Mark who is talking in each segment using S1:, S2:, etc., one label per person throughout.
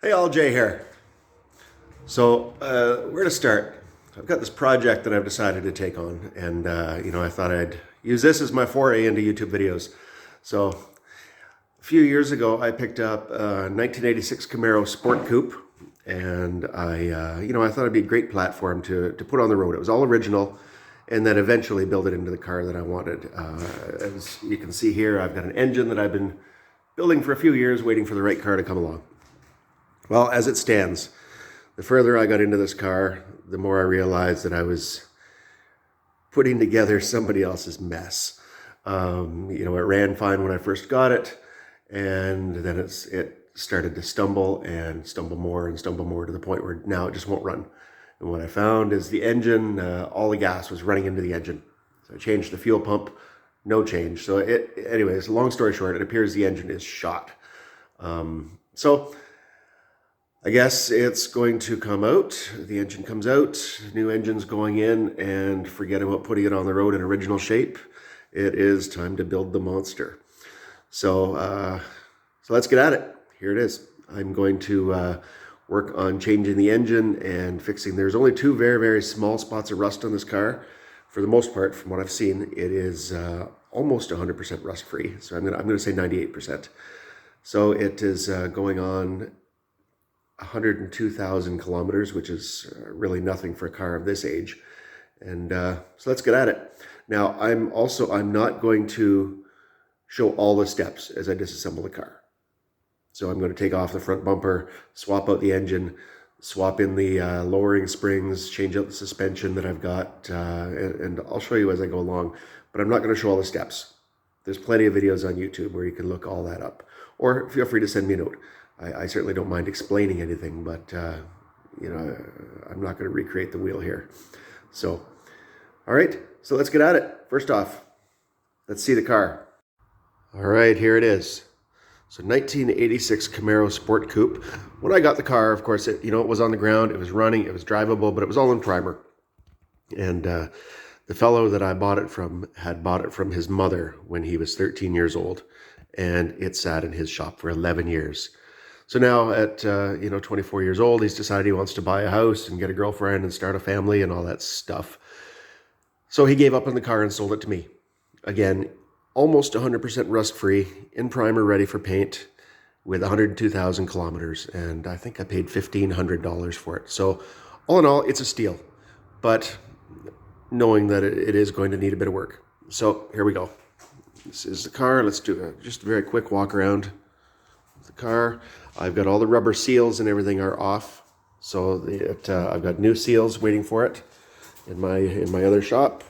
S1: Hey, all, Jay here. So, where to start? I've got this project that I've decided to take on, and I thought I'd use this as my foray into YouTube videos. So, a few years ago, I picked up a 1986 Camaro Sport Coupe, and I thought it'd be a great platform to put on the road. It was all original, and then eventually build it into the car that I wanted. As you can see here, I've got an engine that I've been building for a few years, waiting for the right car to come along. Well, as it stands, the further I got into this car, the more I realized that I was putting together somebody else's mess. It ran fine when I first got it, and then it started to stumble more to the point where now it just won't run. And what I found is the engine, all the gas was running into the engine. So I changed the fuel pump, no change. So anyways, long story short, it appears the engine is shot. So I guess it's going to come out. The engine comes out, new engine's going in, and forget about putting it on the road in original shape. It is time to build the monster. So let's get at it. Here it is. I'm going to work on changing the engine and fixing. There's only two very, very small spots of rust on this car. For the most part, from what I've seen, it is almost 100% rust free. So I'm gonna say 98%. So it is going on 102,000 kilometers, which is really nothing for a car of this age. And so let's get at it. Now, I'm not going to show all the steps as I disassemble the car. So I'm going to take off the front bumper, swap out the engine, swap in the lowering springs, change out the suspension that I've got, and I'll show you as I go along. But I'm not going to show all the steps. There's plenty of videos on YouTube where you can look all that up. Or feel free to send me a note. I certainly don't mind explaining anything, but I'm not going to recreate the wheel here. So, all right, so let's get at it. First off, let's see the car. All right, here it is. So 1986 Camaro Sport Coupe. When I got the car, of course, it was on the ground, it was running, it was drivable, but it was all in primer. And the fellow that I bought it from had bought it from his mother when he was 13 years old, and it sat in his shop for 11 years. So now at 24 years old, he's decided he wants to buy a house and get a girlfriend and start a family and all that stuff. So he gave up on the car and sold it to me. Again, almost 100% rust-free, in primer, ready for paint, with 102,000 kilometers. And I think I paid $1,500 for it. So all in all, it's a steal. But knowing that it is going to need a bit of work. So here we go. This is the car. Let's do just a very quick walk around the car. I've got all the rubber seals and everything are off. So I've got new seals waiting for it in my other shop.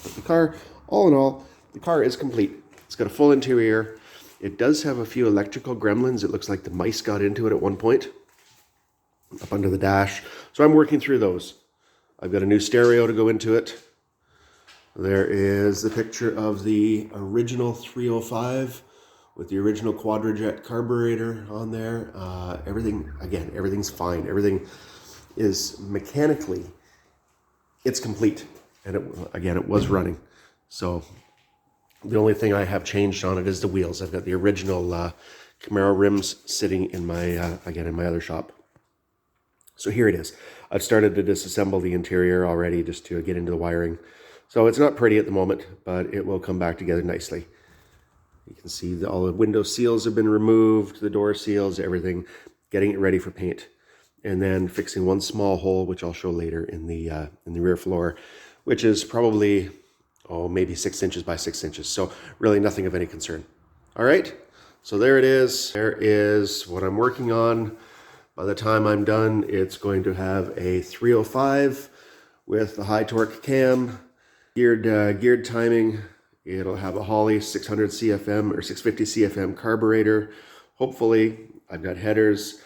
S1: But the car, all in all, the car is complete. It's got a full interior. It does have a few electrical gremlins. It looks like the mice got into it at one point, up under the dash. So I'm working through those. I've got a new stereo to go into it. There is the picture of the original 305 with the original Quadrajet carburetor on there. Everything's fine. Everything is mechanically, it's complete. And it was running. So the only thing I have changed on it is the wheels. I've got the original Camaro rims sitting in my other shop. So here it is. I've started to disassemble the interior already just to get into the wiring. So it's not pretty at the moment, but it will come back together nicely. You can see all the window seals have been removed, the door seals, everything, getting it ready for paint. And then fixing one small hole, which I'll show later in the rear floor, which is probably, maybe 6 inches by 6 inches. So really nothing of any concern. All right, so there it is. There is what I'm working on. By the time I'm done, it's going to have a 305 with the high torque cam, geared timing. It'll have a Holley 600 CFM or 650 CFM carburetor. Hopefully, I've got headers.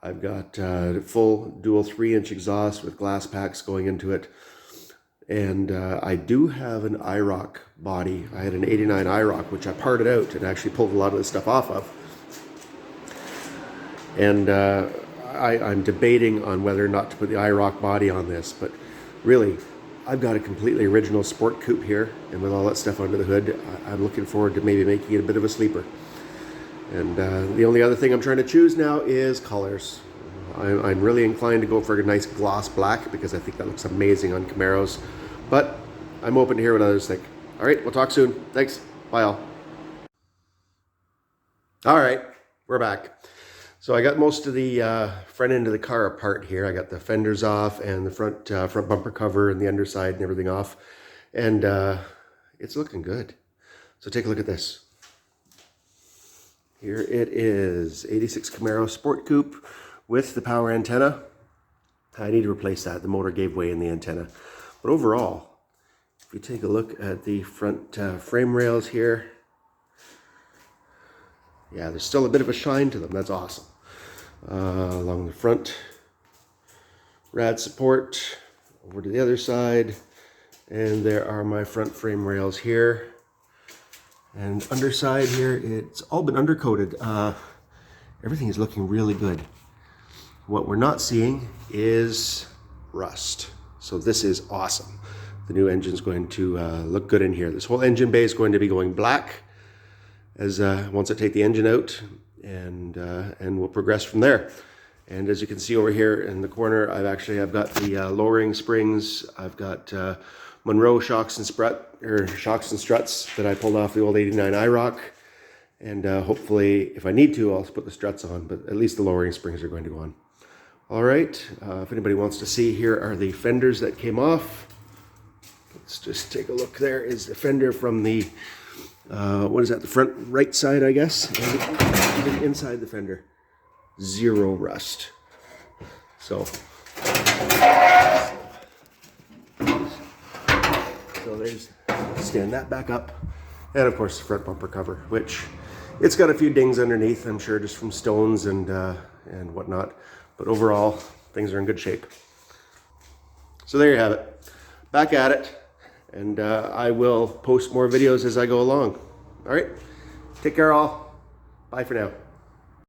S1: I've got full dual 3-inch exhaust with glass packs going into it. And I do have an IROC body. I had an 89 IROC, which I parted out and actually pulled a lot of this stuff off of. And I'm debating on whether or not to put the IROC body on this, but really, I've got a completely original Sport Coupe here, and with all that stuff under the hood, I'm looking forward to maybe making it a bit of a sleeper. And the only other thing I'm trying to choose now is colors. I'm really inclined to go for a nice gloss black because I think that looks amazing on Camaros. But I'm open to hear what others think. All right, we'll talk soon. Thanks. Bye all. All right, we're back. So I got most of the front end of the car apart here. I got the fenders off and the front bumper cover and the underside and everything off. And it's looking good. So take a look at this. Here it is, 86 Camaro Sport Coupe with the power antenna. I need to replace that. The motor gave way in the antenna. But overall, if you take a look at the front frame rails here, yeah, there's still a bit of a shine to them. That's awesome. Along the front, rad support, over to the other side, and there are my front frame rails here. And underside here, it's all been undercoated. Everything is looking really good. What we're not seeing is rust. So this is awesome. The new engine's going to look good in here. This whole engine bay is going to be going black as once I take the engine out, and we'll progress from there. And as you can see over here in the corner, I've got the lowering springs. I've got Monroe shocks and struts that I pulled off the old 89 IROC. And hopefully, if I need to, I'll put the struts on, but at least the lowering springs are going to go on. All right, if anybody wants to see, here are the fenders that came off. Let's just take a look. There is the fender from the, what is that, the front right side, I guess? And even inside the fender, zero rust. So there's, stand that back up. And of course the front bumper cover, which it's got a few dings underneath, I'm sure, just from stones and whatnot. But overall, things are in good shape. So there you have it. Back at it. And I will post more videos as I go along. All right, take care all. Bye for now.